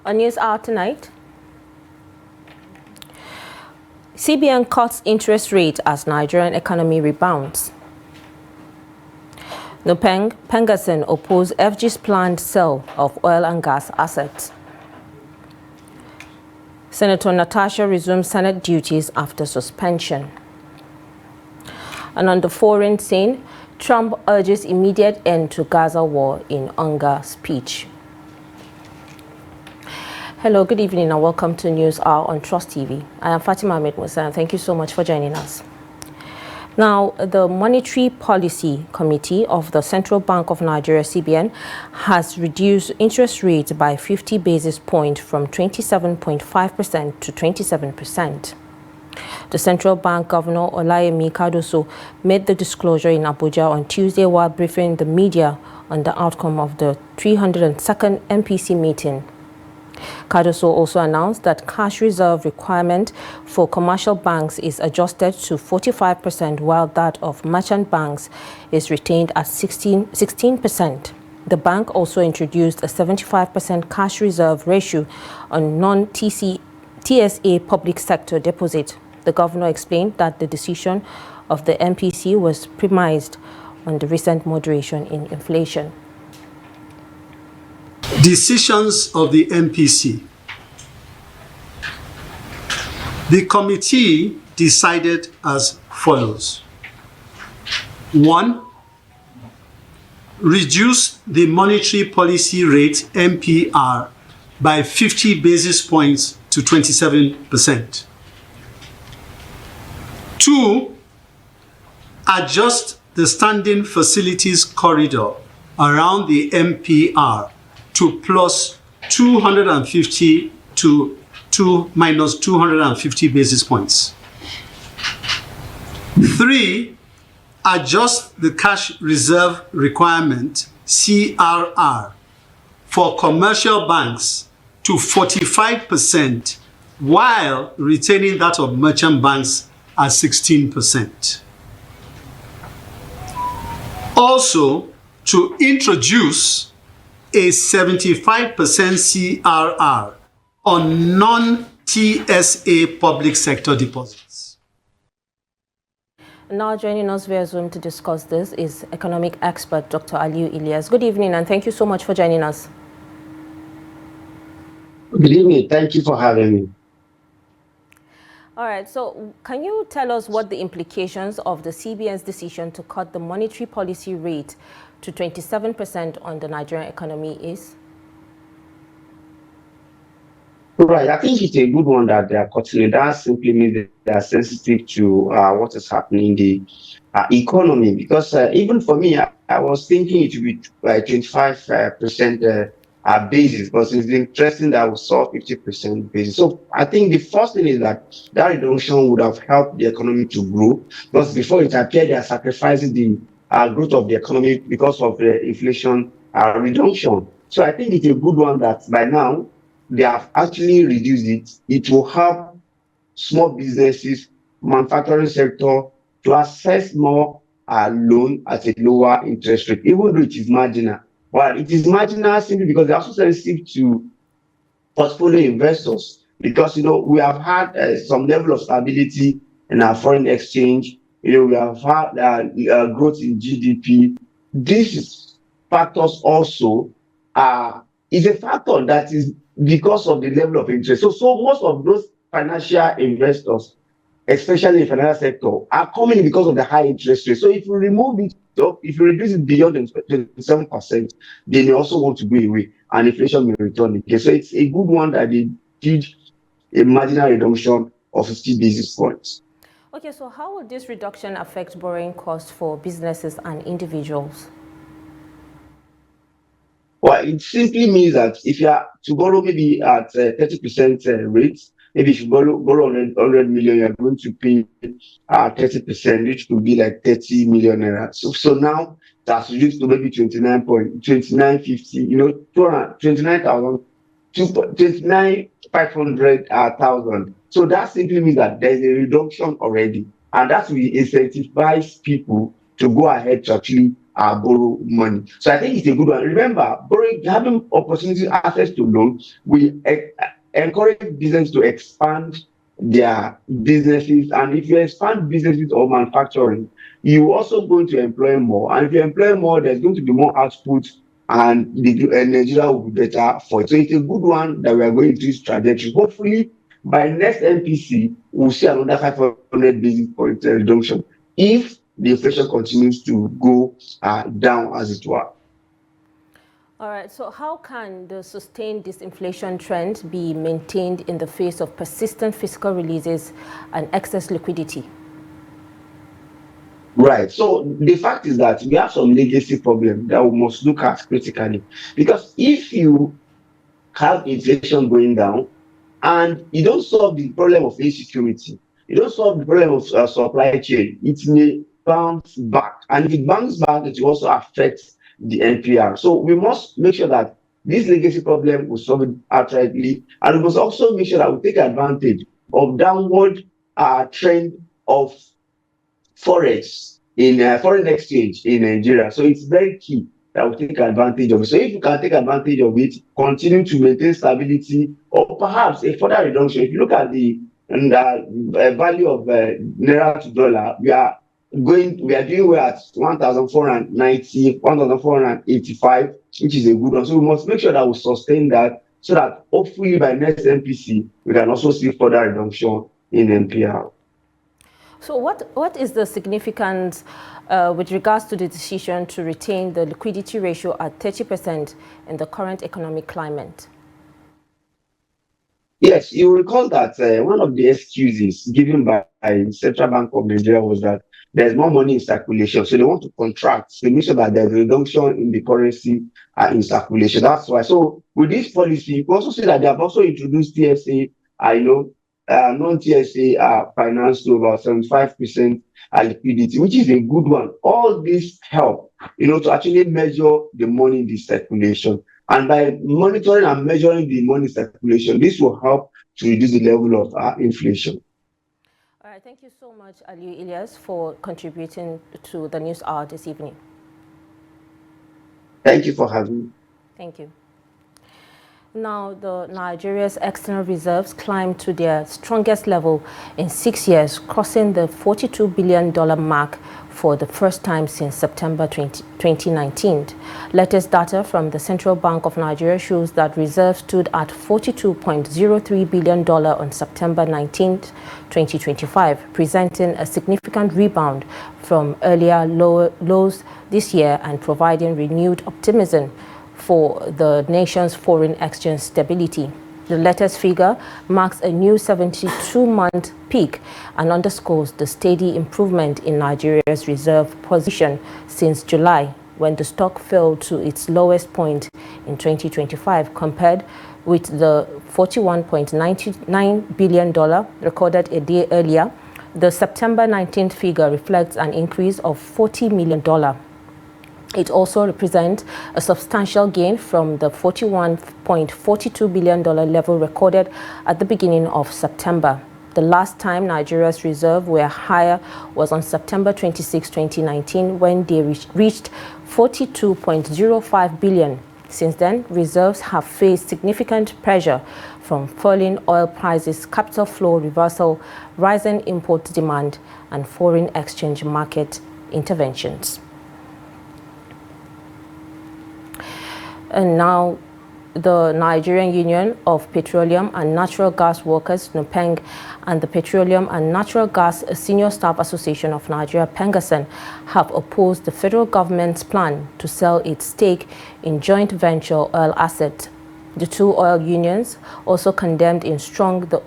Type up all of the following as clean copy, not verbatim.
On News Hour tonight, CBN cuts interest rate as Nigerian economy rebounds. Nupeng Pengasin oppose FG's planned sale of oil and gas assets. Senator Natasha resumes Senate duties after suspension. And on the foreign scene, Trump urges immediate end to Gaza war in hunger speech. Hello, good evening and welcome to News Hour on Trust TV. I am Fatima Ahmed Musa and thank you so much for joining us. Now, the Monetary Policy Committee of the Central Bank of Nigeria, CBN, has reduced interest rates by 50 basis points from 27.5% to 27%. The Central Bank Governor Olayemi Cardoso made the disclosure in Abuja on Tuesday while briefing the media on the outcome of the 302nd MPC meeting. Cardoso also announced that cash reserve requirement for commercial banks is adjusted to 45%, while that of merchant banks is retained at 16%. The bank also introduced a 75% cash reserve ratio on non-TSA public sector deposit. The governor explained that the decision of the MPC was premised on the recent moderation in inflation. Decisions of the MPC. The committee decided as follows. 1. Reduce the monetary policy rate MPR by 50 basis points to 27%. 2. Adjust the standing facilities corridor around the MPR to plus 250 to minus 250 basis points. 3. Adjust the cash reserve requirement, CRR, for commercial banks to 45% while retaining that of merchant banks at 16%. Also, to introduce a 75% CRR on non-TSA public sector deposits. Now joining us via Zoom to discuss this is economic expert Dr. Aliyu Ilyas. Good evening and thank you so much for joining us. Good evening. Thank you for having me. All right, so can you tell us what the implications of the CBN's decision to cut the monetary policy rate to 27% on the Nigerian economy is? Right, I think it's a good one that they are cutting it. That simply means they are sensitive to what is happening in the economy. Because even for me, I was thinking it would be 25% basis, because it's interesting that we saw 50% basis. So I think the first thing is that reduction would have helped the economy to grow, because before it appeared they are sacrificing the growth of the economy because of the inflation reduction. So I think it's a good one that by now they have actually reduced it. It will help small businesses, manufacturing sector to access more loan at a lower interest rate, even though it is marginal. Well, it is marginal simply because they're also sensitive to portfolio investors, because we have had some level of stability in our foreign exchange. We have had growth in GDP. These factors also is a factor that is because of the level of interest. So most of those financial investors, especially in the financial sector, are coming because of the high interest rate. So if you remove it, if you reduce it beyond 27%, they may also want to go away and inflation may return again. So it's a good one that they did a marginal reduction of 50 basis points. Okay, so how will this reduction affect borrowing costs for businesses and individuals? Well, it simply means that if you are to borrow maybe at 30% rate, maybe if you borrow 100 million, you are going to pay 30%, which could be like 30 million naira. So now that's reduced to maybe 29.50, 29,500,000. So that simply means that there's a reduction already, and that will incentivize people to go ahead to actually borrow money. So I think it's a good one. Remember, borrowing, having opportunity access to loans will encourage business to expand their businesses. And if you expand businesses or manufacturing, you also going to employ more. And if you employ more, there's going to be more output, and Nigeria will be better for it. So it's a good one that we are going to this trajectory. Hopefully, by next MPC, we'll see another 500 basis point reduction if the inflation continues to go down, as it were. All right, so how can the sustained disinflation trend be maintained in the face of persistent fiscal releases and excess liquidity? Right. So the fact is that we have some legacy problem that we must look at critically. Because if you have inflation going down and you don't solve the problem of insecurity, you don't solve the problem of supply chain, it may bounce back. And if it bounces back, it will also affect the NPR. So we must make sure that this legacy problem will solve it outrightly. And we must also make sure that we take advantage of downward trend of forex in foreign exchange in Nigeria. So it's very key that we take advantage of it. So if you can take advantage of it, continue to maintain stability or perhaps a further reduction. If you look at the value of naira to dollar, we are doing well at 1,490, 1,485, which is a good one. So we must make sure that we sustain that so that hopefully by next MPC, we can also see further reduction in NPR. So what is the significance with regards to the decision to retain the liquidity ratio at 30% in the current economic climate? Yes, you recall that one of the excuses given by Central Bank of Nigeria was that there's more money in circulation. So they want to contract to make sure that there's a reduction in the currency in circulation. That's why. So with this policy, you can also see that they have also introduced TSA, non-TSA finance to about 75% liquidity, which is a good one. All this help, to actually measure the money in the circulation. And by monitoring and measuring the money circulation, this will help to reduce the level of inflation. All right, thank you so much, Aliyu Ilyas, for contributing to the News Hour this evening. Thank you for having me. Thank you. Now, Nigeria's external reserves climbed to their strongest level in 6 years, crossing the $42 billion mark for the first time since September 2019. Latest data from the Central Bank of Nigeria shows that reserves stood at $42.03 billion on September 19, 2025, presenting a significant rebound from earlier lows this year and providing renewed optimism for the nation's foreign exchange stability. The latest figure marks a new 72-month peak and underscores the steady improvement in Nigeria's reserve position since July, when the stock fell to its lowest point in 2025, compared with the $41.99 billion recorded a day earlier. The September 19th figure reflects an increase of $40 million. It also represents a substantial gain from the $41.42 billion level recorded at the beginning of September. The last time Nigeria's reserves were higher was on September 26, 2019, when they reached $42.05 billion. Since then, reserves have faced significant pressure from falling oil prices, capital flow reversal, rising import demand, and foreign exchange market interventions. And now, the Nigerian Union of Petroleum and Natural Gas Workers, NUPENG, and the Petroleum and Natural Gas Senior Staff Association of Nigeria, PENGASSEN, have opposed the federal government's plan to sell its stake in joint venture oil assets. The two oil unions also condemned in strong the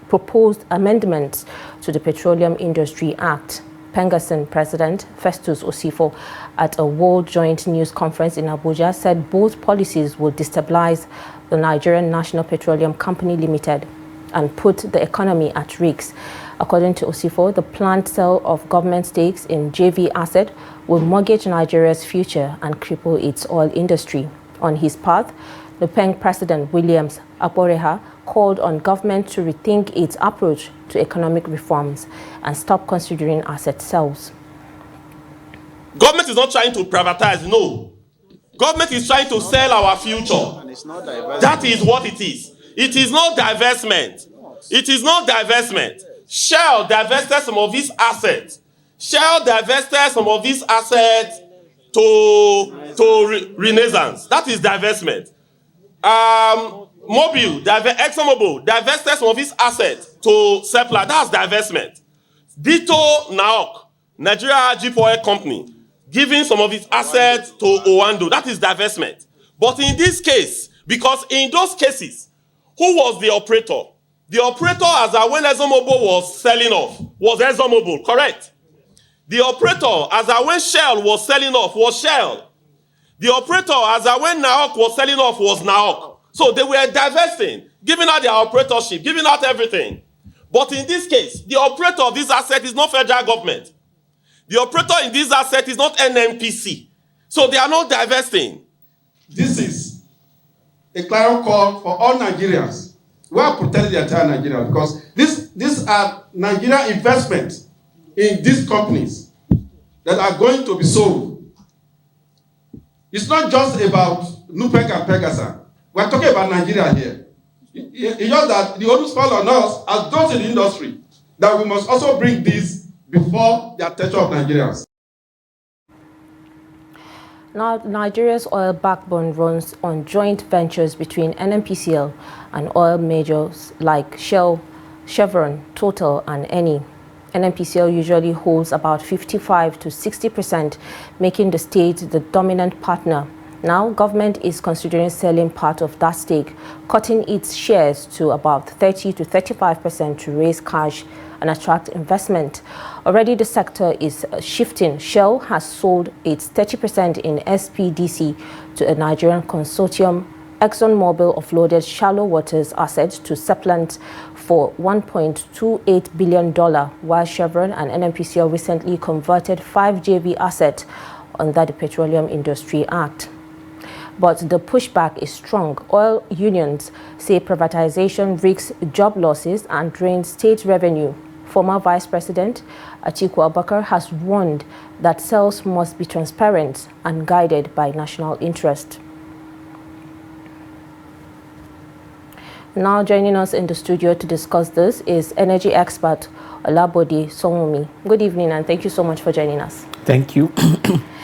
proposed amendments to the Petroleum Industry Act. PENGASSEN President Festus Osifo, at a World Joint News Conference in Abuja, said both policies will destabilize the Nigerian National Petroleum Company Limited and put the economy at risk. According to Osifo, the planned sale of government stakes in JV asset will mortgage Nigeria's future and cripple its oil industry. On his part, the PENG President Williams Aboreha called on government to rethink its approach to economic reforms and stop considering asset sales. Government is not trying to privatize, no. Government is trying to sell our future. That is what it is. It is not divestment. It is not divestment. Shell divested some of its assets. Shell divested some of these assets to Renaissance. That is divestment. ExxonMobil divested some of its assets to Seplat. That's divestment. Ditto NAOC, Nigeria Jeep Oil Company, giving some of its assets to Owando. That is divestment. But in this case, because in those cases, who was the operator? The operator, as when ExxonMobil was selling off, was ExxonMobil, correct? The operator, as when Shell was selling off, was Shell. The operator, as when NAOC was selling off, was NAOC. So they were divesting, giving out their operatorship, giving out everything. But in this case, the operator of this asset is not federal government. The operator in this asset is not NNPC. So they are not divesting. This is a clear call for all Nigerians. We are protecting the entire Nigeria because these are Nigerian investments in these companies that are going to be sold. It's not just about NUPEC and Pegasus. We're talking about Nigeria here. It's just that the onus fall on us as those in the industry that we must also bring this before the attention of Nigerians. Now, Nigeria's oil backbone runs on joint ventures between NNPCL and oil majors like Shell, Chevron, Total, and Eni. NNPCL usually holds about 55 to 60%, making the state the dominant partner. Now, government is considering selling part of that stake, cutting its shares to about 30 to 35% to raise cash and attract investment. Already the sector is shifting. Shell has sold its 30% in SPDC to a Nigerian consortium. ExxonMobil offloaded shallow waters assets to Seplat for $1.28 billion, while Chevron and NNPCL recently converted 5 JV assets under the Petroleum Industry Act. But the pushback is strong. Oil unions say privatization risks job losses and drains state revenue. Former Vice President Atiku Abubakar has warned that sales must be transparent and guided by national interest. Now joining us in the studio to discuss this is energy expert Olabode Sonwumi. Good evening and thank you so much for joining us. Thank you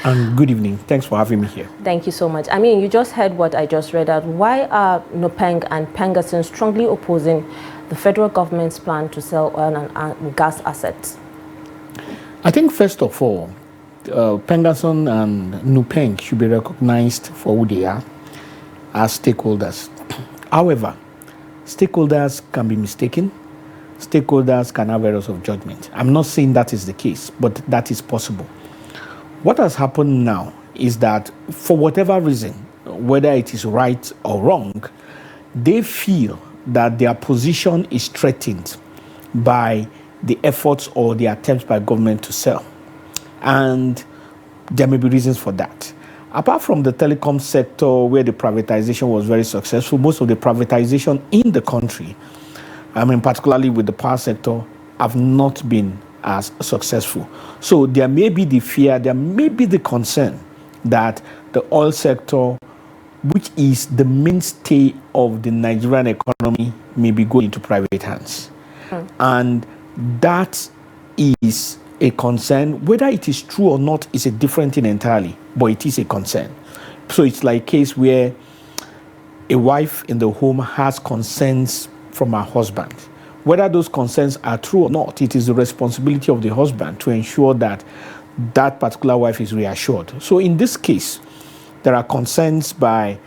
and good evening. Thanks for having me here. Thank you so much. I mean, you just heard what I just read out. Why are Nupeng and Pengason strongly opposing the federal government's plan to sell oil and gas assets? I think first of all, Pengason and Nupeng should be recognized for who they are as stakeholders. However, stakeholders can be mistaken. Stakeholders can have errors of judgment. I'm not saying that is the case, but that is possible. What has happened now is that for whatever reason, whether it is right or wrong, they feel that their position is threatened by the efforts or the attempts by government to sell. And there may be reasons for that. Apart from the telecom sector where the privatization was very successful, most of the privatization in the country, I mean, particularly with the power sector, have not been as successful. So there may be the fear, there may be the concern that the oil sector, which is the mainstay of the Nigerian economy, may be going into private hands. And that is a concern. Whether it is true or not is a different thing entirely, but it is a concern. So it's like a case where a wife in the home has concerns from her husband. Whether those concerns are true or not, it is the responsibility of the husband to ensure that that particular wife is reassured. So in this case, there are concerns by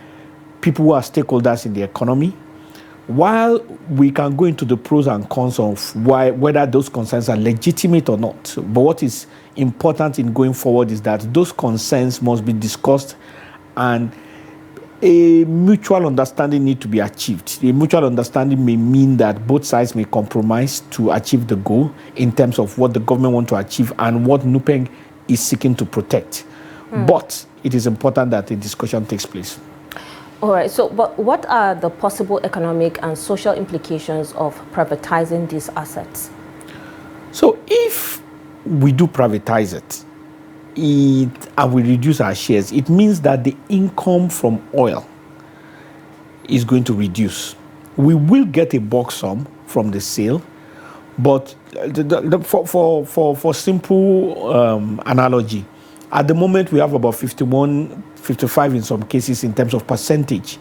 people who are stakeholders in the economy. While we can go into the pros and cons of whether those concerns are legitimate or not, but what is important in going forward is that those concerns must be discussed and a mutual understanding need to be achieved. A mutual understanding may mean that both sides may compromise to achieve the goal in terms of what the government wants to achieve and what Nupeng is seeking to protect. But it is important that a discussion takes place. All right, so but what are the possible economic and social implications of privatizing these assets? So if we do privatize it, and we reduce our shares, it means that the income from oil is going to reduce. We will get a bulk sum from the sale, but for simple analogy, at the moment we have about 51, 55 in some cases in terms of percentage.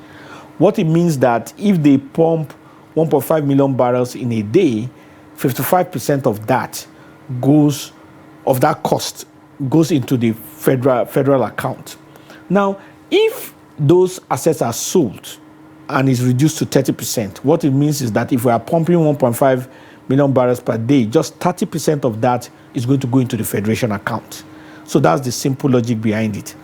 What it means that if they pump 1.5 million barrels in a day, 55% of that cost goes into the federal account. Now, if those assets are sold and is reduced to 30%, what it means is that if we are pumping 1.5 million barrels per day, just 30% of that is going to go into the federation account. So that's the simple logic behind it.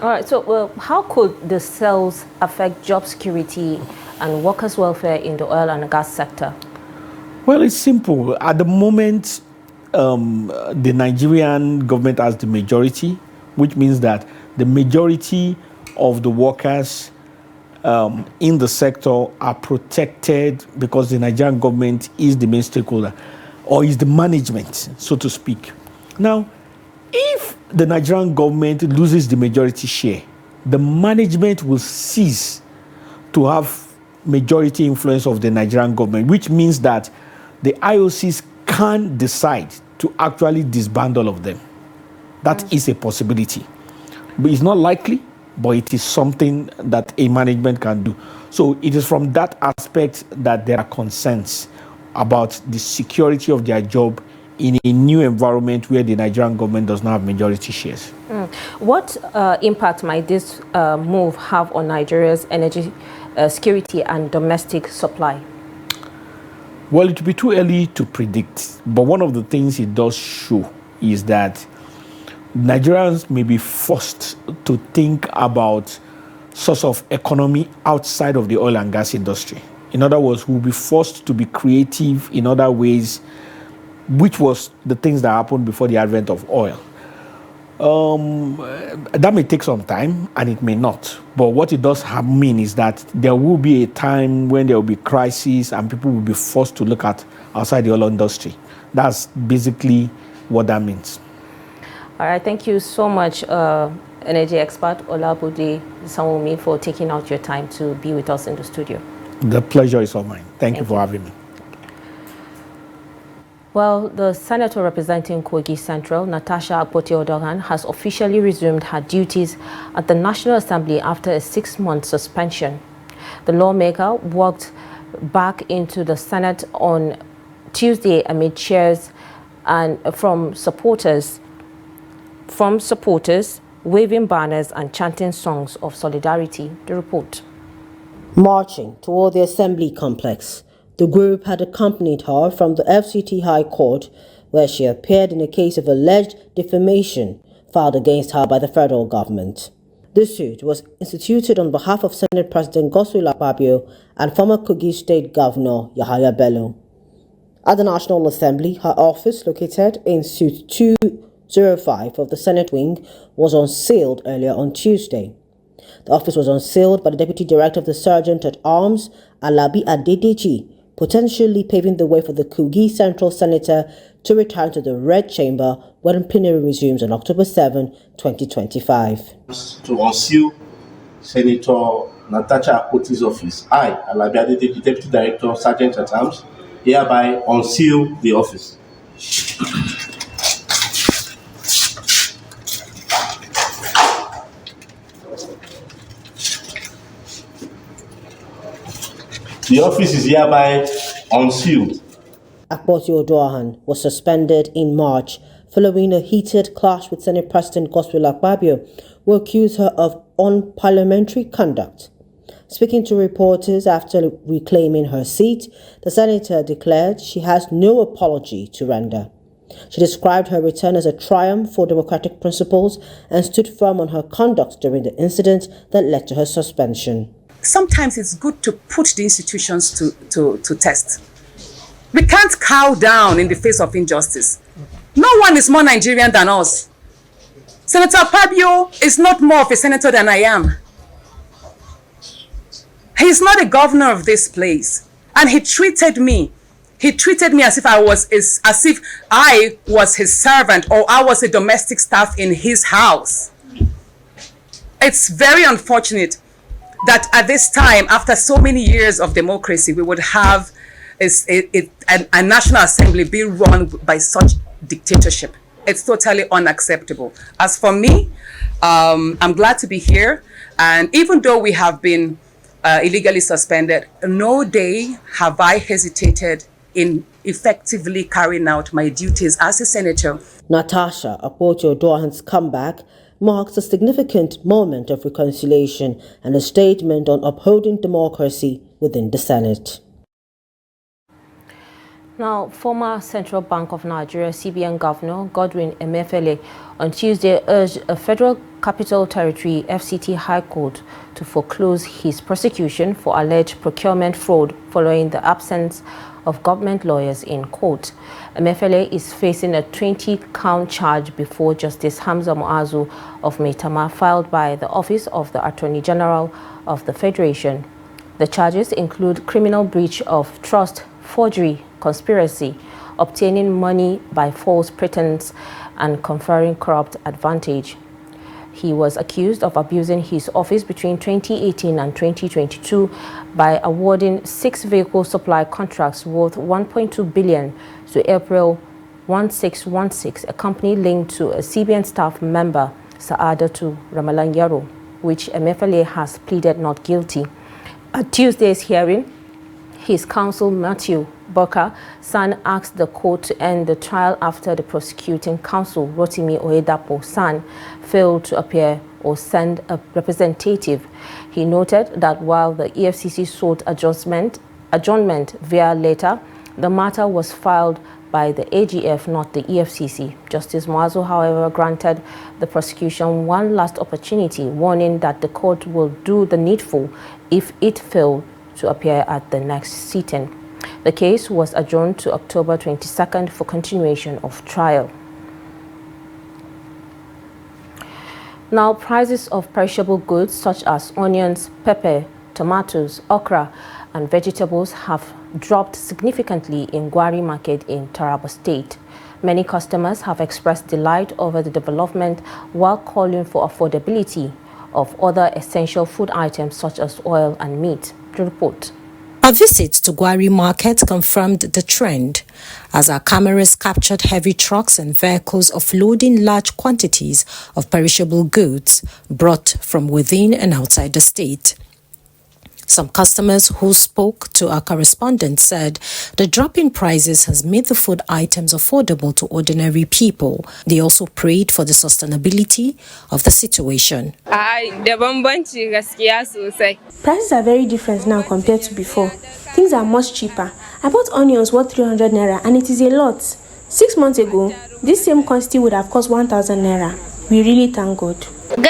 All right, so how could the sales affect job security and workers' welfare in the oil and gas sector? Well, it's simple. At the moment, the Nigerian government has the majority, which means that the majority of the workers in the sector are protected because the Nigerian government is the main stakeholder, or is the management, so to speak. Now, if the Nigerian government loses the majority share, the management will cease to have majority influence of the Nigerian government, which means that the IOCs can decide to actually disband all of them. That is a possibility. But it's not likely, but it is something that a management can do. So it is from that aspect that there are concerns about the security of their job in a new environment where the Nigerian government does not have majority shares. What impact might this move have on Nigeria's energy security and domestic supply? Well, it will be too early to predict, but one of the things it does show is that Nigerians may be forced to think about source of economy outside of the oil and gas industry. In other words, we'll be forced to be creative in other ways, which was the things that happened before the advent of oil. That may take some time, and it may not. But what it does mean is that there will be a time when there will be crisis and people will be forced to look at outside the oil industry. That's basically what that means. All right, thank you so much, energy expert Olabude Sanwomi, for taking out your time to be with us in the studio. The pleasure is all mine. Thank you for having me. Well, the senator representing Kogi Central, Natasha Akpoti-Odogan, has officially resumed her duties at the National Assembly after a 6-month suspension. The lawmaker walked back into the Senate on Tuesday amid cheers and from supporters, waving banners and chanting songs of solidarity. The report. Marching toward the Assembly complex, the group had accompanied her from the FCT High Court, where she appeared in a case of alleged defamation filed against her by the federal government. The suit was instituted on behalf of Senate President Godswill Akpabio and former Kogi State Governor Yahaya Bello. At the National Assembly, her office, located in Suite 205 of the Senate wing, was unsealed earlier on Tuesday. The office was unsealed by the Deputy Director of the Sergeant at Arms, Alabi Adedeji, potentially paving the way for the Kogi Central Senator to return to the Red Chamber when plenary resumes on October 7, 2025. To unseal Senator Natasha Akpoti's office, I, Alabi Adedeji, Deputy Director, Sergeant at Arms, hereby unseal the office. The office is hereby unsealed. Akpoti-Odogan was suspended in March following a heated clash with Senate President Godswill Akpabio, who accused her of unparliamentary conduct. Speaking to reporters after reclaiming her seat, the senator declared she has no apology to render. She described her return as a triumph for democratic principles and stood firm on her conduct during the incident that led to her suspension. Sometimes it's good to put the institutions to test. We can't cow down in the face of injustice. No one is more Nigerian than us. Senator Akpabio is not more of a senator than I am. He's not a governor of this place. And he treated me He treated me as if I was his servant or I was a domestic staff in his house. It's very unfortunate that at this time, after so many years of democracy, we would have a National Assembly be run by such dictatorship. It's totally unacceptable. As for me, I'm glad to be here. And even though we have been illegally suspended, no day have I hesitated in effectively carrying out my duties as a senator. Natasha Akpotio-Dohan's comeback marks a significant moment of reconciliation and a statement on upholding democracy within the Senate. Now, former Central Bank of Nigeria CBN Governor Godwin Emefiele on Tuesday urged a Federal Capital Territory FCT High Court to foreclose his prosecution for alleged procurement fraud following the absence of government lawyers in court. Emefiele is facing a 20-count charge before Justice Hamza Muazu of Maitama, filed by the Office of the Attorney General of the Federation. The charges include criminal breach of trust, forgery, conspiracy, obtaining money by false pretense, and conferring corrupt advantage. He was accused of abusing his office between 2018 and 2022 by awarding 6 vehicle supply contracts worth 1.2 billion to April 1616, a company linked to a CBN staff member, Saadatu Ramalanyaro, which Emefiele has pleaded not guilty. At Tuesday's hearing, his counsel, Matthew Boka San, asked the court to end the trial after the prosecuting counsel, Rotimi Oyedapo San, failed to appear or send a representative. He noted that while the EFCC sought adjournment via letter, the matter was filed by the AGF, not the EFCC. Justice Muazu, however, granted the prosecution one last opportunity, warning that the court will do the needful if it failed to appear at the next sitting. The case was adjourned to October 22nd for continuation of trial. Now, prices of perishable goods such as onions, pepper, tomatoes, okra, and vegetables have dropped significantly in Gwari Market in Taraba State. Many customers have expressed delight over the development while calling for affordability of other essential food items such as oil and meat. To report. Our visit to Gwari Market confirmed the trend, as our cameras captured heavy trucks and vehicles offloading large quantities of perishable goods brought from within and outside the state. Some customers who spoke to our correspondent said the drop in prices has made the food items affordable to ordinary people. They also prayed for the sustainability of the situation. Prices are very different now compared to before. Things are much cheaper. I bought onions worth 300 naira and it is a lot. 6 months ago, this same quantity would have cost 1,000 naira. We really thank God. I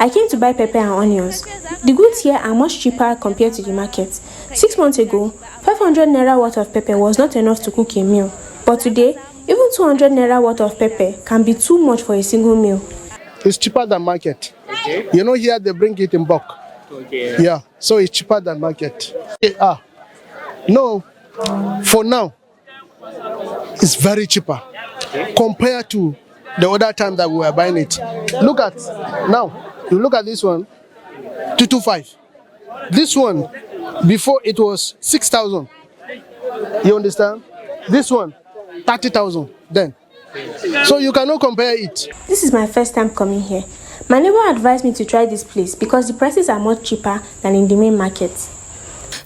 came to buy pepper and onions. The goods here are much cheaper compared to the market. 6 months ago, 500 naira worth of pepper was not enough to cook a meal. But today, even 200 naira worth of pepper can be too much for a single meal. It's cheaper than market. Okay. You know, here they bring it in bulk. Okay. Yeah, so it's cheaper than market. No, for now, it's very cheaper compared to the other time that we were buying it. Look at now. You look at this one, 225. This one, before it was 6,000. You understand? This one, 30,000. Then, so you cannot compare it. This is my first time coming here. My neighbor advised me to try this place because the prices are much cheaper than in the main market.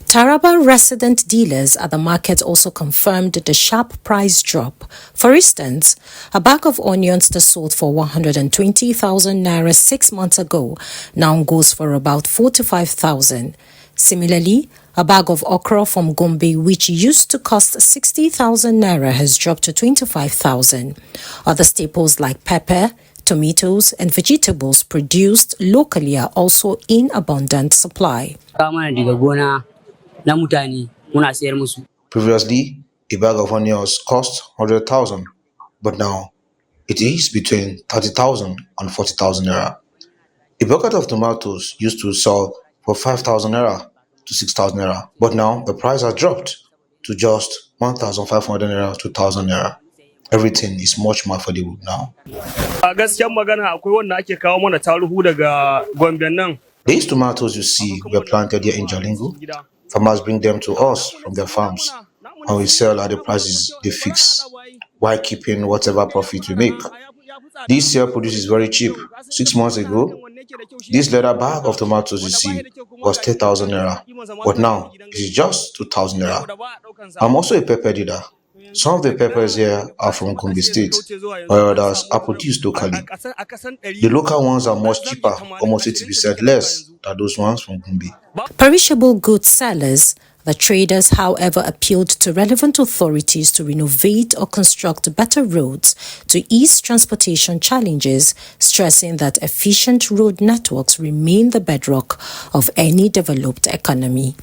Taraba resident dealers at the market also confirmed the sharp price drop. For instance, a bag of onions that sold for 120,000 naira 6 months ago now goes for about 45,000. Similarly, a bag of okra from Gombe, which used to cost 60,000 naira, has dropped to 25,000. Other staples like pepper, tomatoes, and vegetables produced locally are also in abundant supply. Previously, a bag of onions cost 100,000, but now it is between 30,000 and 40,000 naira. A bucket of tomatoes used to sell for 5,000 naira to 6,000 naira. But now the price has dropped to just 1,500 naira to 2,000 naira. Everything is much more affordable now. These tomatoes you see were planted here in Jalingo. Farmers bring them to us from their farms, and we sell at the prices they fix, while keeping whatever profit we make. This year produce is very cheap. 6 months ago, this leather bag of tomatoes you see was 10,000 naira, but now it is just 2,000 naira. I'm also a pepper dealer. Some of the peppers here are from Gombe State, while others are produced locally. The local ones are much cheaper, almost 80% less than those ones from Gombe. Perishable goods sellers, the traders, however, appealed to relevant authorities to renovate or construct better roads to ease transportation challenges, stressing that efficient road networks remain the bedrock of any developed economy.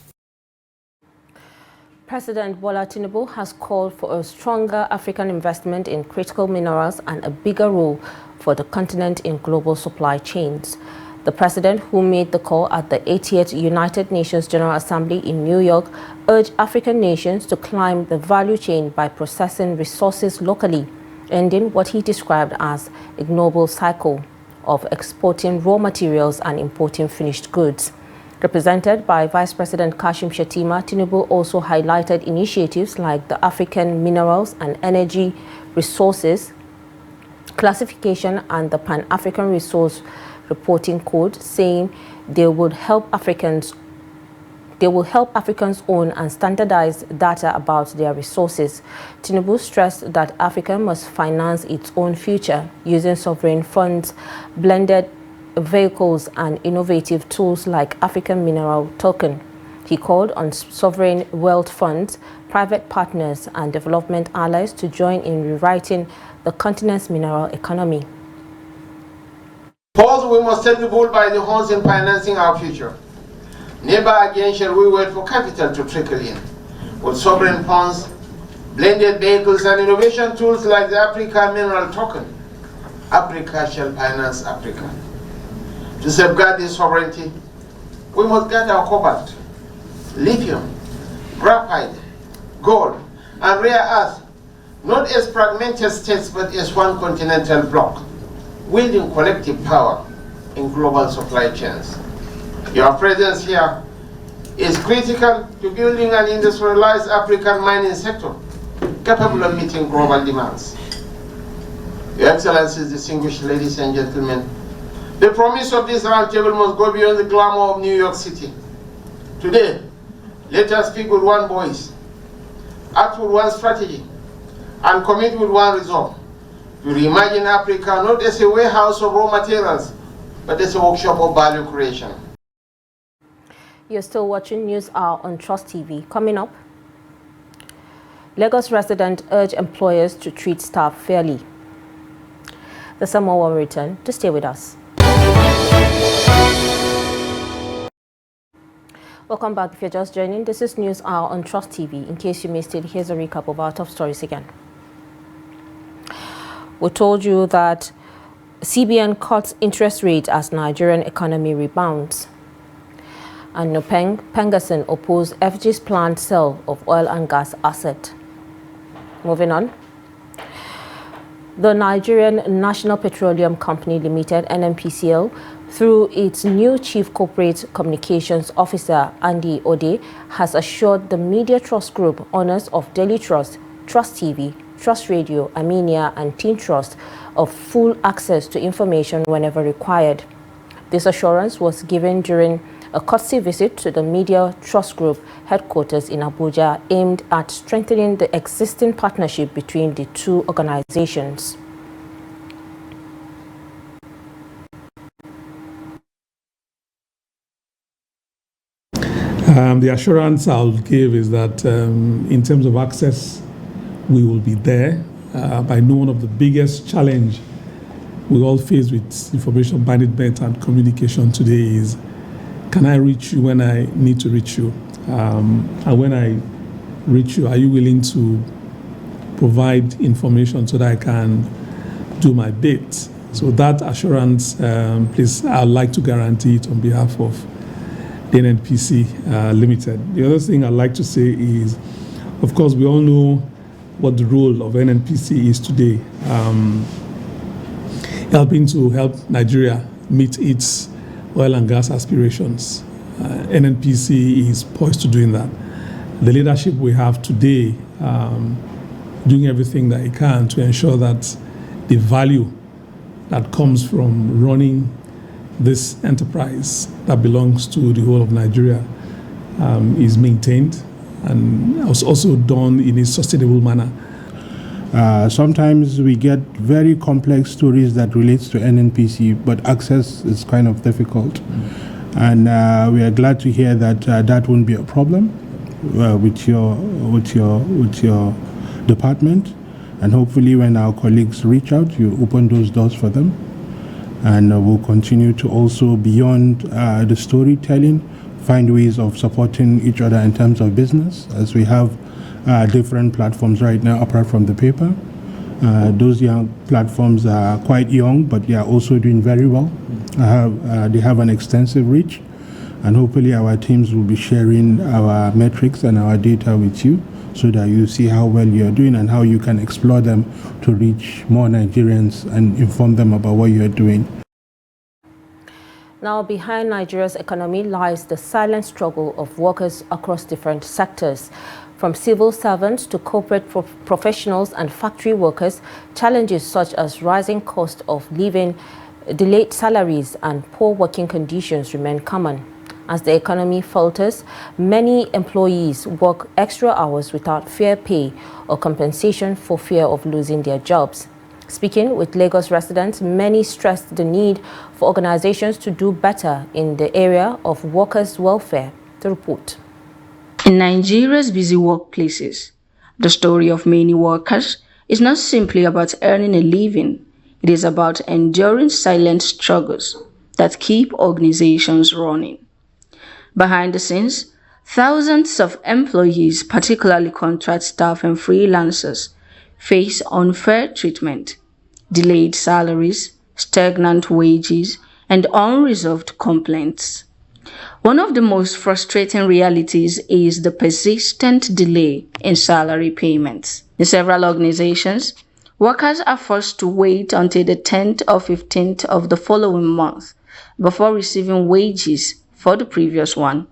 President Bola Tinubu has called for a stronger African investment in critical minerals and a bigger role for the continent in global supply chains. The president, who made the call at the 80th United Nations General Assembly in New York, urged African nations to climb the value chain by processing resources locally, ending what he described as a ignoble cycle of exporting raw materials and importing finished goods. Represented by Vice President Kashim Shettima, Tinubu also highlighted initiatives like the African Minerals and Energy Resources Classification and the Pan-African Resource Reporting Code, saying they will help Africans own and standardize data about their resources. Tinubu stressed that Africa must finance its own future using sovereign funds, blended vehicles and innovative tools like African Mineral Token. He called on sovereign wealth funds, private partners and development allies to join in rewriting the continent's mineral economy. First, we must take the bull by the horns in financing our future. Never again shall we wait for capital to trickle in. With sovereign funds, blended vehicles and innovation tools like the African Mineral Token, Africa shall finance Africa. To safeguard this sovereignty, we must guard our cobalt, lithium, graphite, gold, and rare earth, not as fragmented states but as one continental bloc, wielding collective power in global supply chains. Your presence here is critical to building an industrialized African mining sector capable of meeting global demands. Your Excellencies, distinguished ladies and gentlemen, the promise of this roundtable must go beyond the glamour of New York City. Today, let us speak with one voice, act with one strategy, and commit with one resolve to reimagine Africa not as a warehouse of raw materials, but as a workshop of value creation. You're still watching News Hour on Trust TV. Coming up, Lagos resident urge employers to treat staff fairly. The summer will return. To stay with us. Welcome back. If you're just joining, this is News Hour on Trust TV. In case you missed it, here's a recap of our top stories again. We told you that CBN cuts interest rate as Nigerian economy rebounds. And Nupeng Pengason opposed FG's planned sale of oil and gas asset. Moving on. The Nigerian National Petroleum Company Limited, NNPCL, through its new Chief Corporate Communications Officer, Andy Ode, has assured the Media Trust Group owners of Daily Trust, Trust TV, Trust Radio, Armenia, and Teen Trust of full access to information whenever required. This assurance was given during a courtesy visit to the Media Trust Group headquarters in Abuja, aimed at strengthening the existing partnership between the two organizations. The assurance I'll give is that in terms of access, we will be there. I know one of the biggest challenge we all face with information management and communication today is, can I reach you when I need to reach you? And when I reach you, are you willing to provide information so that I can do my bit? So that assurance, please, I'd like to guarantee it on behalf of the NNPC Limited. The other thing I'd like to say is, of course, we all know what the role of NNPC is today, helping to help Nigeria meet its oil and gas aspirations. NNPC is poised to doing that. The leadership we have today doing everything that it can to ensure that the value that comes from running this enterprise that belongs to the whole of Nigeria is maintained and also done in a sustainable manner. Sometimes we get very complex stories that relates to NNPC, but access is kind of difficult. And we are glad to hear that that won't be a problem with your department. And hopefully when our colleagues reach out, you open those doors for them. And we'll continue to also, beyond the storytelling, find ways of supporting each other in terms of business, as we have different platforms right now apart from the paper. Those young platforms are quite young, but they are also doing very well. They have an extensive reach, and hopefully our teams will be sharing our metrics and our data with you so that you see how well you're doing and how you can explore them to reach more Nigerians and inform them about what you're doing. Now, behind Nigeria's economy lies the silent struggle of workers across different sectors. From civil servants to corporate professionals and factory workers, challenges such as rising cost of living, delayed salaries and poor working conditions remain common. As the economy falters, many employees work extra hours without fair pay or compensation for fear of losing their jobs. Speaking with Lagos residents, many stressed the need for organizations to do better in the area of workers' welfare. The report. In Nigeria's busy workplaces, the story of many workers is not simply about earning a living. It is about enduring silent struggles that keep organizations running. Behind the scenes, thousands of employees, particularly contract staff and freelancers, face unfair treatment, delayed salaries, stagnant wages, and unresolved complaints. One of the most frustrating realities is the persistent delay in salary payments. In several organizations, workers are forced to wait until the 10th or 15th of the following month before receiving wages for the previous one.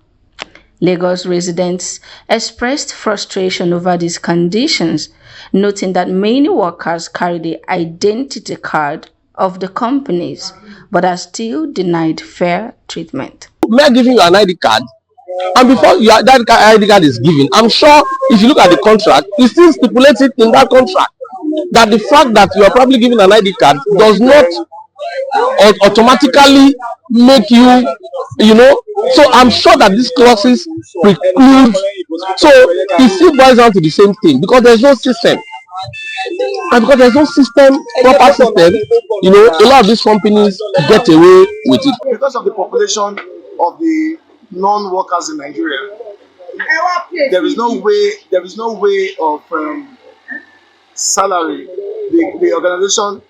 Lagos residents expressed frustration over these conditions, noting that many workers carry the identity card of the companies but are still denied fair treatment. We are giving you an ID card, and before that ID card is given, I'm sure if you look at the contract, it still stipulates it in that contract that the fact that you are probably given an ID card does not automatically make you, so I'm sure that these clauses preclude, so it still boils down to the same thing because there's no system. And because there's no system, proper system, a lot of these companies get away with it. Because of the population of the non-workers in Nigeria, there is no way of salary the organization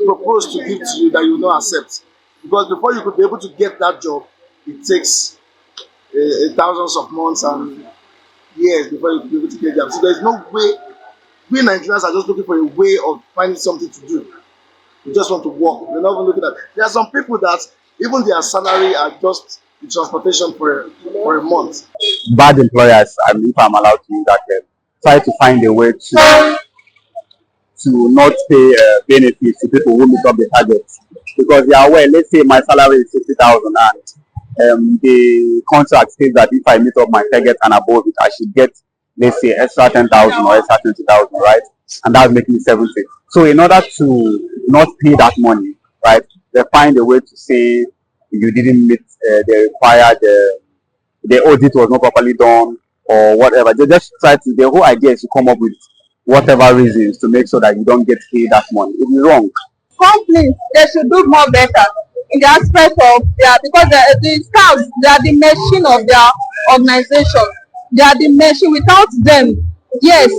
proposed to give to you that you will not accept. Because before you could be able to get that job, it takes thousands of months and years before you could be able to get a job. So there's no way. We Nigerians are just looking for a way of finding something to do. We just want to work. We're not even looking at. There are some people that even their salary are just the transportation for a month. Bad employers, if I'm allowed to use that term, try to find a way to not pay benefits to people who meet up the targets, because they are aware. Let's say my salary is 60,000 and the contract says that if I meet up my target and above it, I should get, let's say, extra 10,000 or extra 20,000, right? And that's making 70. So in order to not pay that money, right, they find a way to say you didn't meet the required, the audit was not properly done or whatever. They just try to, the whole idea is to come up with whatever reasons to make sure that you don't get paid that money. It is wrong. Companies, they should do more better in the aspect of because the scouts, they are the machine of their organization. They are the machine. Without them, yes,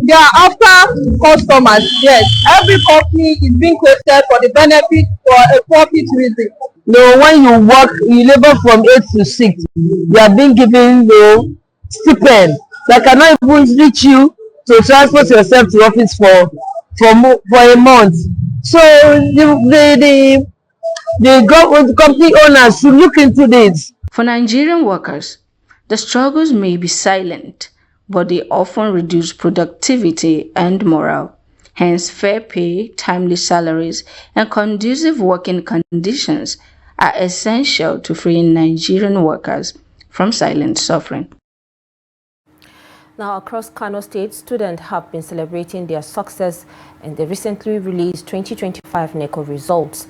they are after customers. Yes, every company is being created for the benefit for a profit reason. No, when you work, you labor from 8 to 6. You are being given no stipend that cannot even reach you to transport yourself to office for a month. So the company owners should look into this. For Nigerian workers, the struggles may be silent, but they often reduce productivity and morale. Hence, fair pay, timely salaries, and conducive working conditions are essential to freeing Nigerian workers from silent suffering. Now, across Kano State, students have been celebrating their success in the recently released 2025 NECO results.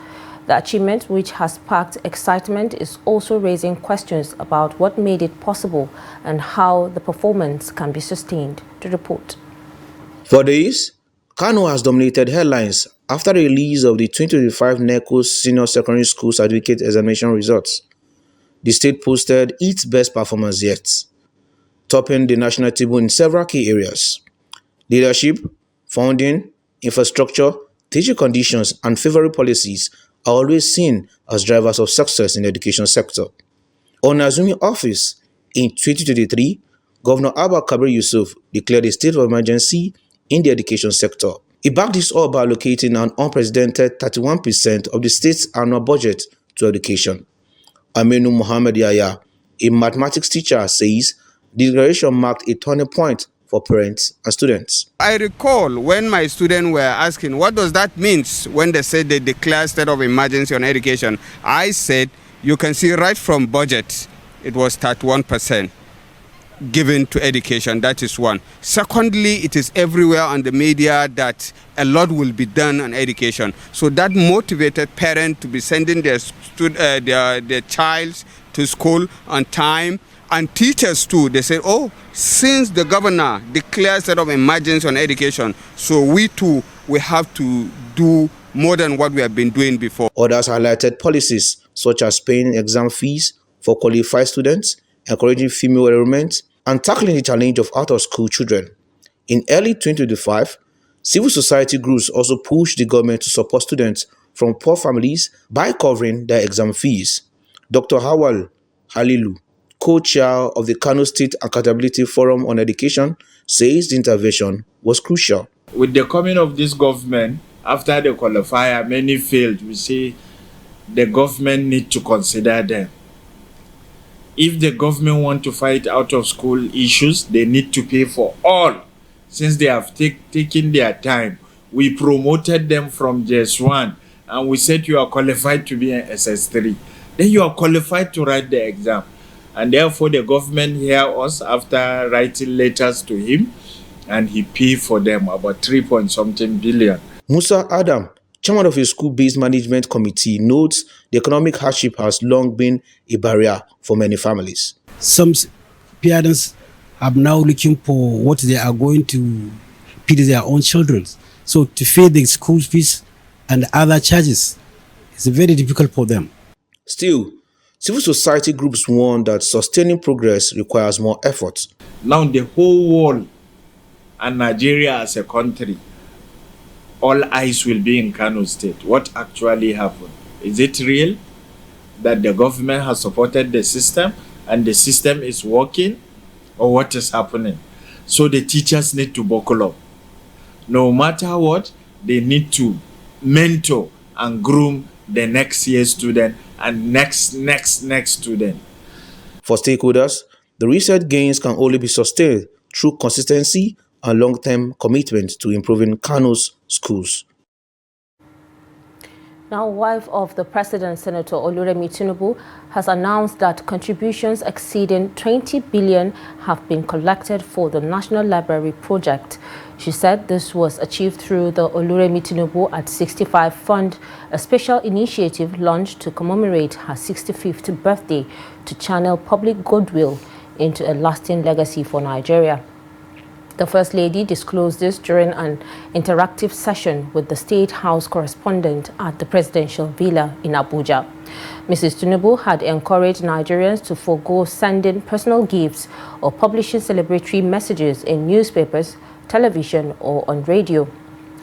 The achievement, which has sparked excitement, is also raising questions about what made it possible and how the performance can be sustained. To report. For days, Kano has dominated headlines after the release of the 2025 NECO Senior Secondary School Certificate Examination results. The state posted its best performance yet, topping the national table in several key areas. Leadership, funding, infrastructure, teaching conditions, and favorable policies are always seen as drivers of success in the education sector. On assuming office in 2023, Governor Abba Kabir Yusuf declared a state of emergency in the education sector. He backed this up by allocating an unprecedented 31% of the state's annual budget to education. Aminu Muhammad Yahya, a mathematics teacher, says the declaration marked a turning point for parents and students. I recall when my students were asking, what does that mean when they said they declare state of emergency on education? I said, you can see right from budget, it was 31% given to education. That is one. Secondly, it is everywhere on the media that a lot will be done on education. So that motivated parents to be sending their child to school on time. And teachers too, they say, oh, since the governor declared state of emergency on education, so we too, we have to do more than what we have been doing before. Others highlighted policies such as paying exam fees for qualified students, encouraging female enrollment, and tackling the challenge of out-of-school children. In early 2025, civil society groups also pushed the government to support students from poor families by covering their exam fees. Dr. Hawal Halilu, co-chair of the Kano State Accountability Forum on Education, says the intervention was crucial. With the coming of this government, after the qualifier, many failed. We say the government need to consider them. If the government want to fight out of school issues, they need to pay for all. Since they have taken their time, we promoted them from JS1 and we said you are qualified to be an SS3. Then you are qualified to write the exam. And therefore the government hear us after writing letters to him and he paid for them about 3-point-something billion. Musa Adam, chairman of a school-based management committee, notes the economic hardship has long been a barrier for many families. Some parents are now looking for what they are going to feed their own children. So to feed the school fees and other charges is very difficult for them. Still, civil society groups warn that sustaining progress requires more effort. Now the whole world and Nigeria as a country, all eyes will be in Kano State. What actually happened? Is it real that the government has supported the system and the system is working, or what is happening? So the teachers need to buckle up. No matter what, they need to mentor and groom the next year's student and next student. For stakeholders, the recent gains can only be sustained through consistency and long-term commitment to improving Kano's schools. Now, wife of the president, Senator Oluremi Tinubu, has announced that contributions exceeding 20 billion have been collected for the National Library project. She said this was achieved through the Oluremi Tinubu at 65 Fund, a special initiative launched to commemorate her 65th birthday to channel public goodwill into a lasting legacy for Nigeria. The First Lady disclosed this during an interactive session with the State House correspondent at the Presidential Villa in Abuja. Mrs. Tinubu had encouraged Nigerians to forego sending personal gifts or publishing celebratory messages in newspapers television or on radio.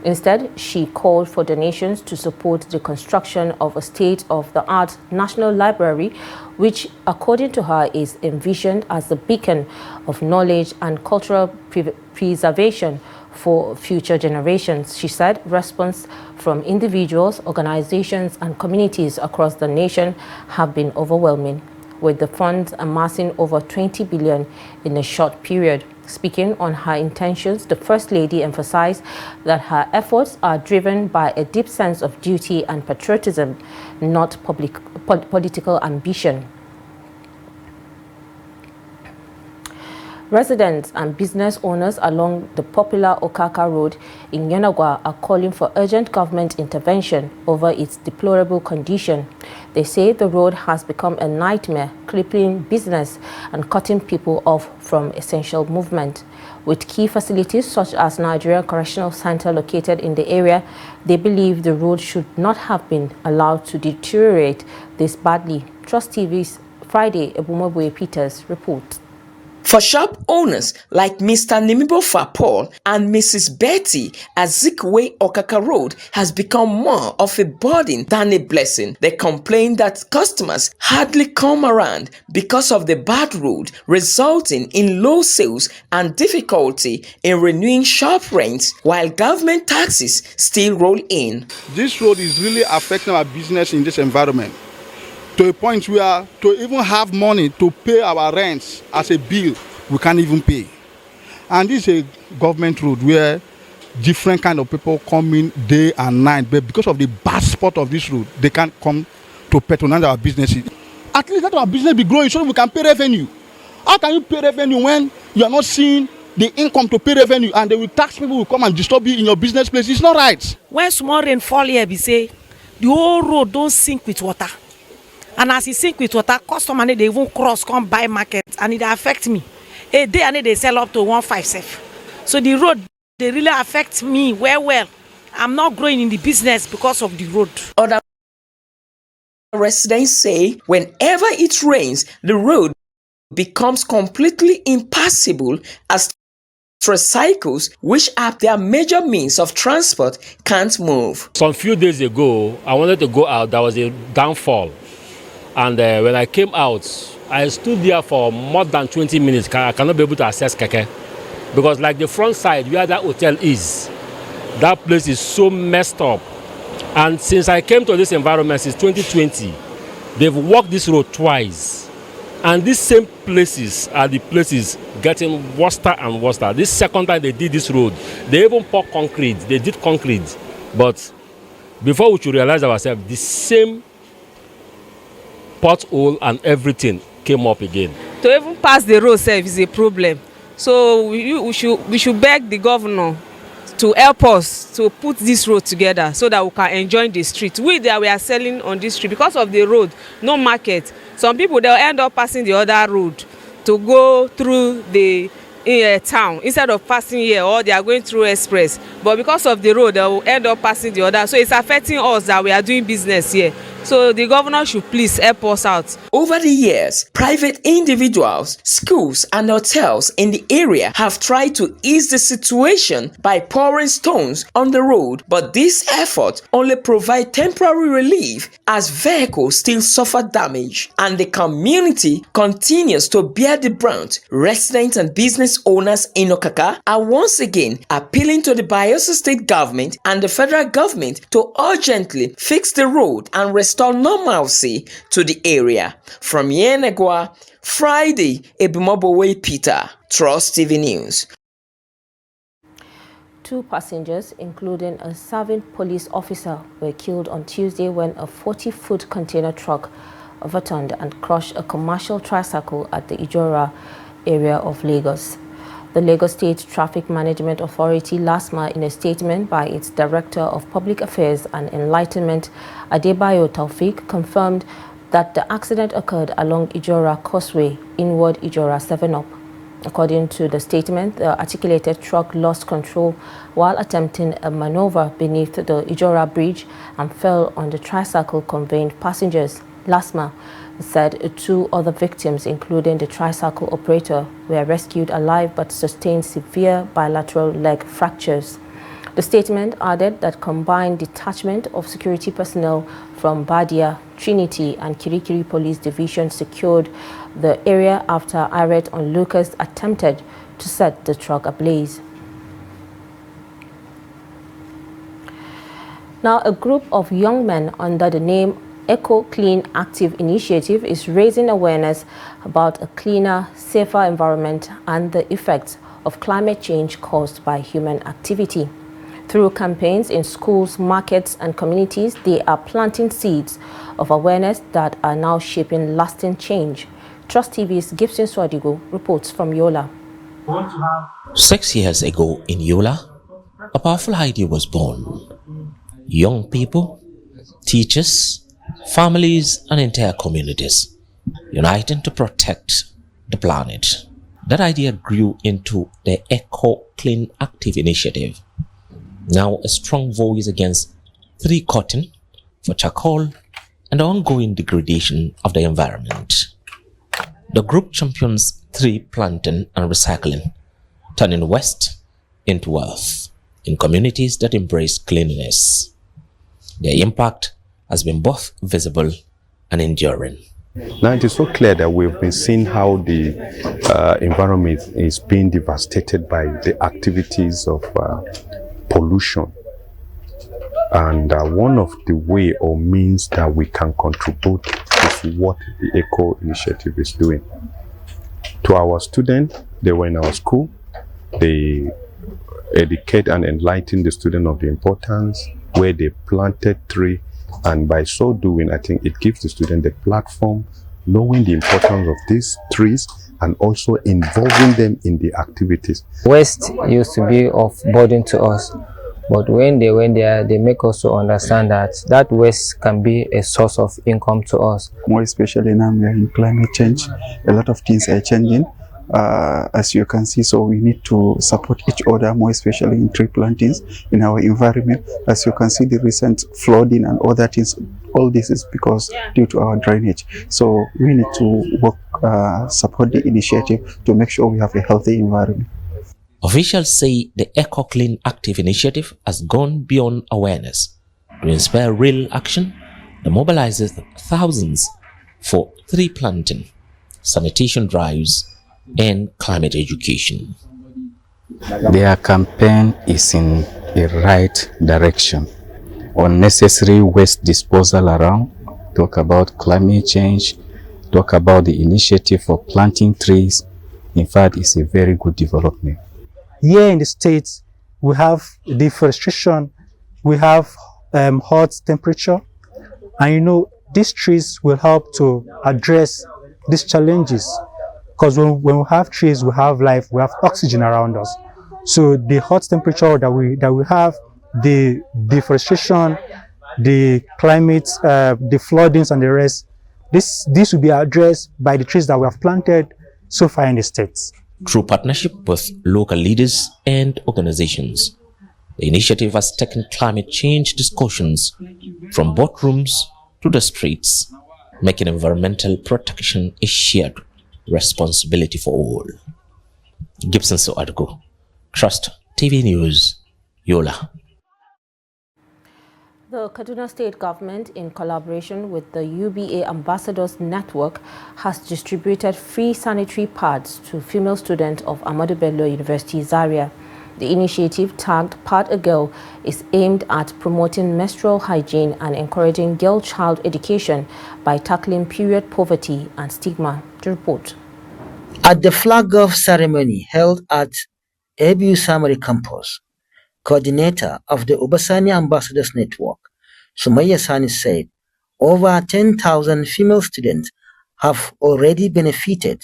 Instead, she called for donations to support the construction of a state-of-the-art National Library, which, according to her, is envisioned as a beacon of knowledge and cultural preservation for future generations. She said response from individuals, organizations, and communities across the nation have been overwhelming, with the funds amassing over 20 billion in a short period. Speaking on her intentions, the First Lady emphasized that her efforts are driven by a deep sense of duty and patriotism, not political ambition. Residents and business owners along the popular Okaka Road in Yenagoa are calling for urgent government intervention over its deplorable condition. They say the road has become a nightmare, crippling business and cutting people off from essential movement. With key facilities such as Nigeria Correctional Center located in the area, they believe the road should not have been allowed to deteriorate this badly. Trust TV's Friday Ebumobwe Peters reports. For shop owners like Mr. Nimibo Fapol and Mrs. Betty, Azikwe Okaka Road has become more of a burden than a blessing. They complain that customers hardly come around because of the bad road, resulting in low sales and difficulty in renewing shop rents, while government taxes still roll in. This road is really affecting our business in this environment, to a point where to even have money to pay our rents as a bill, we can't even pay. And this is a government road where different kind of people come in day and night, but because of the bad spot of this road, they can't come to patronize our businesses. At least let our business be growing so we can pay revenue. How can you pay revenue when you are not seeing the income to pay revenue, and they will tax people will come and disturb you in your business place? It's not right. When small rain fall here, we say the whole road don't sink with water. And as it sink with water, customer they even cross come buy market, and it affect me. A day and they sell up to 157. So the road they really affect me well. I'm not growing in the business because of the road. Other residents say whenever it rains, the road becomes completely impassable as tricycles, which are their major means of transport, can't move. Some few days ago, I wanted to go out. There was a downfall. And when I came out, I stood there for more than 20 minutes. I cannot be able to access Keke. Because like the front side where that hotel is, that place is so messed up. And since I came to this environment since 2020, they've walked this road twice. And these same places are the places getting worse and worse. This second time they did this road, they even poured concrete. They did concrete. But before we should realize ourselves, the same pothole and everything came up again. To even pass the road sef is a problem. So we should beg the governor to help us to put this road together so that we can enjoy the street. We are selling on this street because of the road, no market. Some people they'll end up passing the other road to go through the town instead of passing here, or they are going through express. But because of the road, they will end up passing the other. So it's affecting us that we are doing business here. So the governor should please help us out. Over the years, private individuals, schools, and hotels in the area have tried to ease the situation by pouring stones on the road, but this effort only provides temporary relief as vehicles still suffer damage, and the community continues to bear the brunt. Residents and business owners in Okaka are once again appealing to the Bayelsa State government and the federal government to urgently fix the road and restore normalcy to the area. From Yenagoa, Friday, Ebumobwe Peter, Trust TV News. 2 passengers, including a serving police officer, were killed on Tuesday when a 40-foot container truck overturned and crushed a commercial tricycle at the Ijora area of Lagos. The Lagos State Traffic Management Authority, LASMA, in a statement by its Director of Public Affairs and Enlightenment, Adebayo Taufik, confirmed that the accident occurred along Ijora Causeway, inward Ijora 7-Up. According to the statement, the articulated truck lost control while attempting a maneuver beneath the Ijora Bridge and fell on the tricycle conveying passengers. LASMA said 2 other victims, including the tricycle operator, were rescued alive but sustained severe bilateral leg fractures. The statement added that combined detachment of security personnel from Badia, Trinity and Kirikiri Police Division secured the area after irate onlookers attempted to set the truck ablaze. Now, a group of young men under the name Eco Clean Active Initiative is raising awareness about a cleaner, safer environment and the effects of climate change caused by human activity. Through campaigns in schools, markets and communities, they are planting seeds of awareness that are now shaping lasting change. Trust TV's Gibson Swadigo reports from Yola. 6 years ago in Yola, a powerful idea was born. Young people, teachers, families and entire communities uniting to protect the planet. That idea grew into the Eco Clean Active Initiative, now a strong voice against tree cutting for charcoal and the ongoing degradation of the environment. The group champions tree planting and recycling, turning waste into wealth in communities that embrace cleanliness. Their impact has been both visible and enduring. Now it is so clear that we've been seeing how the environment is being devastated by the activities of pollution. And one of the way or means that we can contribute is what the Eco Initiative is doing. To our students, they were in our school, they educate and enlighten the student of the importance where they planted tree, and by so doing, I think it gives the student the platform, knowing the importance of these trees and also involving them in the activities. Waste used to be of burden to us, but when they went there, they make us to understand that waste can be a source of income to us. More especially now we are in climate change, a lot of things are changing. As you can see, so we need to support each other, more especially in tree plantings in our environment. As you can see, the recent flooding and other things, all this is because due to our drainage. So we need to work, support the initiative to make sure we have a healthy environment. Officials say the Eco Clean Active Initiative has gone beyond awareness to inspire real action that mobilizes thousands for tree planting, sanitation drives, and climate education. Their campaign is in the right direction. Unnecessary waste disposal around, talk about climate change, talk about the initiative for planting trees. In fact, it's a very good development. Here in the States, we have deforestation, we have hot temperature, and these trees will help to address these challenges. Because when we have trees, we have life, we have oxygen around us. So the hot temperature that we have, the deforestation, the climate, the floodings and the rest, this will be addressed by the trees that we have planted so far in the States. Through partnership with local leaders and organizations, the initiative has taken climate change discussions from boardrooms to the streets, making environmental protection a shared responsibility for all. Gibson Soadgo, Trust TV News, Yola. The Kaduna State government, in collaboration with the UBA Ambassadors Network, has distributed free sanitary pads to female students of Ahmadu Bello University, Zaria. The initiative, tagged Pad a Girl, is aimed at promoting menstrual hygiene and encouraging girl-child education by tackling period poverty and stigma. The report. At the flag-off ceremony held at ABU Samari campus, coordinator of the Obasani Ambassadors Network, Sumaya Sani said over 10,000 female students have already benefited.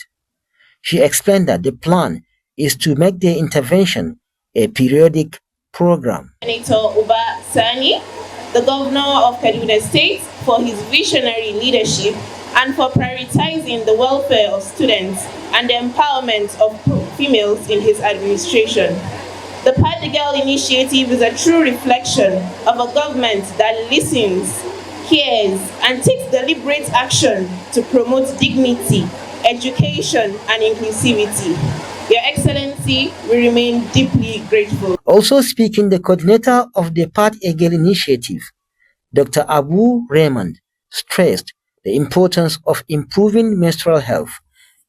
She explained that the plan is to make their intervention a periodic program. Senator Obasani, the governor of Kaduna State, for his visionary leadership and for prioritizing the welfare of students and the empowerment of females in his administration. The Pad the Girl initiative is a true reflection of a government that listens cares, and takes deliberate action to promote dignity, education, and inclusivity. Your Excellency, we remain deeply grateful. Also speaking, the coordinator of the Part A Girl initiative, Dr. Abu Raymond, stressed the importance of improving menstrual health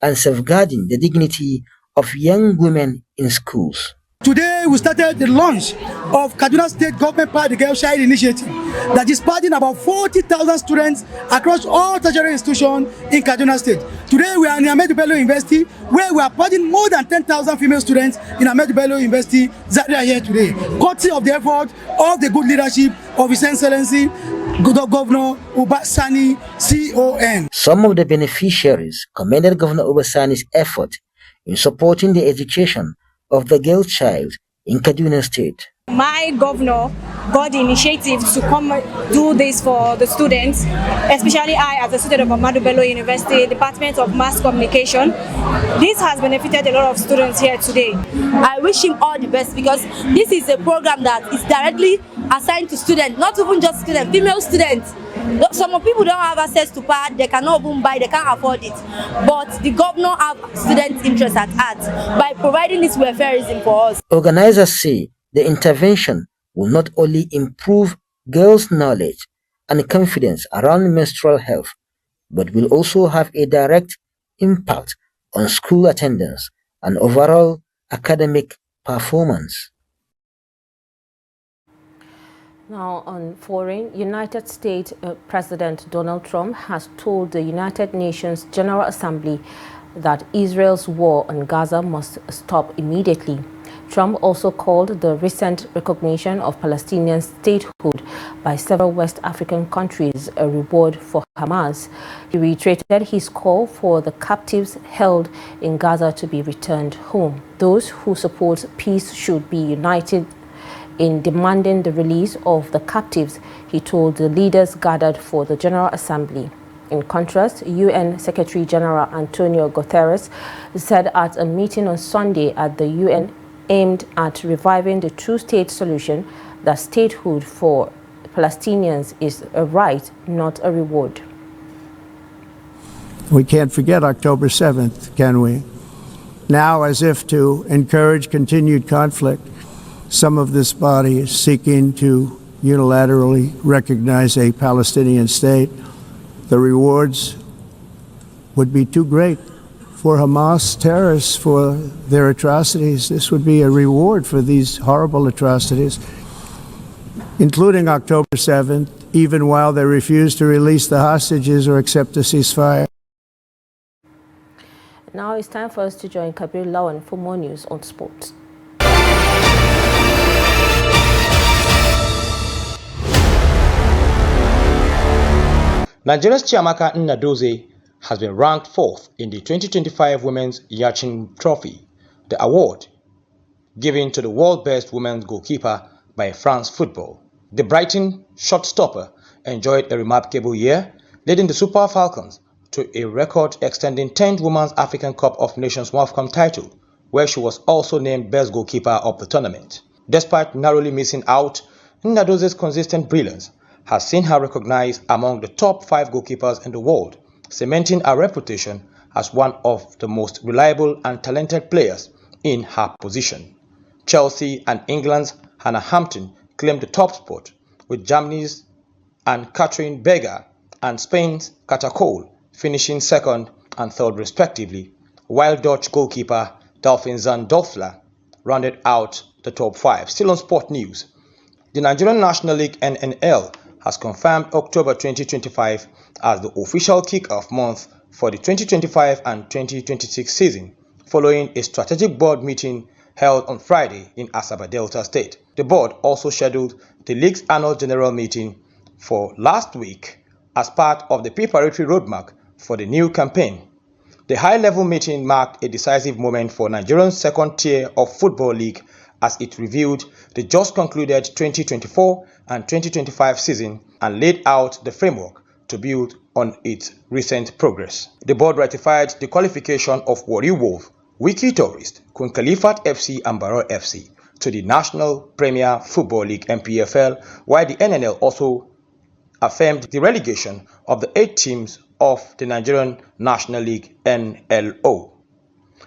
and safeguarding the dignity of young women in schools. Today, we started the launch of Kaduna State Government Part A Girl Child Initiative that is supporting about 40,000 students across all tertiary institutions in Kaduna State. Today, we are in Ahmadu Bello University, where we are supporting more than 10,000 female students in Ahmadu Bello University, Zaria here today, courtesy of the effort of the good leadership of His Excellency, Governor Obasani, CON. Some of the beneficiaries commended Governor Obasani's effort in supporting the education of the girl child in Kaduna State. My governor got the initiative to come do this for the students, especially I as a student of Ahmadu Bello University, Department of Mass Communication. This has benefited a lot of students here today. I wish him all the best because this is a program that is directly assigned to students, not even just students, female students. Some people don't have access to pad, they cannot even buy, they can't afford it. But the governor have student interest at heart by providing this welfareism for us. Organizers say the intervention will not only improve girls' knowledge and confidence around menstrual health, but will also have a direct impact on school attendance and overall academic performance. Now on foreign, United States President Donald Trump has told the United Nations General Assembly that Israel's war on Gaza must stop immediately. Trump also called the recent recognition of Palestinian statehood by several West African countries a reward for Hamas. He reiterated his call for the captives held in Gaza to be returned home. Those who support peace should be united in demanding the release of the captives, he told the leaders gathered for the General Assembly. In contrast, UN Secretary General Antonio Guterres said at a meeting on Sunday at the UN aimed at reviving the two-state solution that statehood for Palestinians is a right, not a reward. We can't forget October 7th, can we? Now, as if to encourage continued conflict, some of this body is seeking to unilaterally recognize a Palestinian state. The rewards would be too great for Hamas terrorists for their atrocities. This would be a reward for these horrible atrocities, including October 7th, even while they refuse to release the hostages or accept a ceasefire. Now it's time for us to join Kabir Lawan for more news on sports. Nigeria's Chiamaka Nnadozie has been ranked 4th in the 2025 Women's Yachin Trophy, the award given to the world's best women's goalkeeper by France Football. The Brighton shot-stopper enjoyed a remarkable year, leading the Super Falcons to a record-extending 10th Women's African Cup of Nations WAFCON title, where she was also named best goalkeeper of the tournament. Despite narrowly missing out, Nnadozie's consistent brilliance has seen her recognized among the top 5 goalkeepers in the world, cementing her reputation as one of the most reliable and talented players in her position. Chelsea and England's Hannah Hampton claimed the top spot, with Germany's and Katrin Berger and Spain's Kata Cole finishing 2nd and 3rd respectively, while Dutch goalkeeper Delphine Zandolfler rounded out the top 5. Still on sport news, the Nigerian National League NNL has confirmed October 2025 as the official kick-off month for the 2025 and 2026 season, following a strategic board meeting held on Friday in Asaba Delta State. The board also scheduled the league's annual general meeting for last week as part of the preparatory roadmap for the new campaign. The high-level meeting marked a decisive moment for Nigeria's second tier of football league as it reviewed the just concluded 2024 and 2025 season and laid out the framework to build on its recent progress. The board ratified the qualification of Warri Wolf, Wiki Tourist, Queen Khalifat FC and Barrow FC to the National Premier Football League NPFL, while the NNL also affirmed the relegation of the 8 teams of the Nigerian National League (NLO).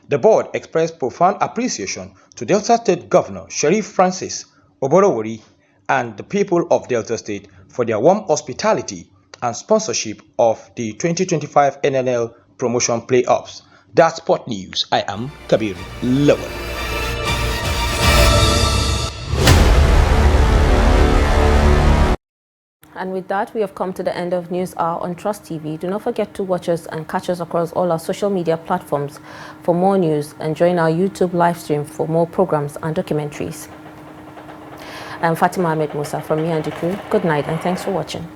The board expressed profound appreciation to Delta State Governor Sheriff Francis Oborowori and the people of Delta State for their warm hospitality and sponsorship of the 2025 NNL promotion playoffs. That's Sport News. I am Kabir Lawal. And with that, we have come to the end of News Hour on Trust TV. Do not forget to watch us and catch us across all our social media platforms for more news, and join our YouTube live stream for more programs and documentaries. I'm Fatima Ahmed Musa from me and the crew. Good night and thanks for watching.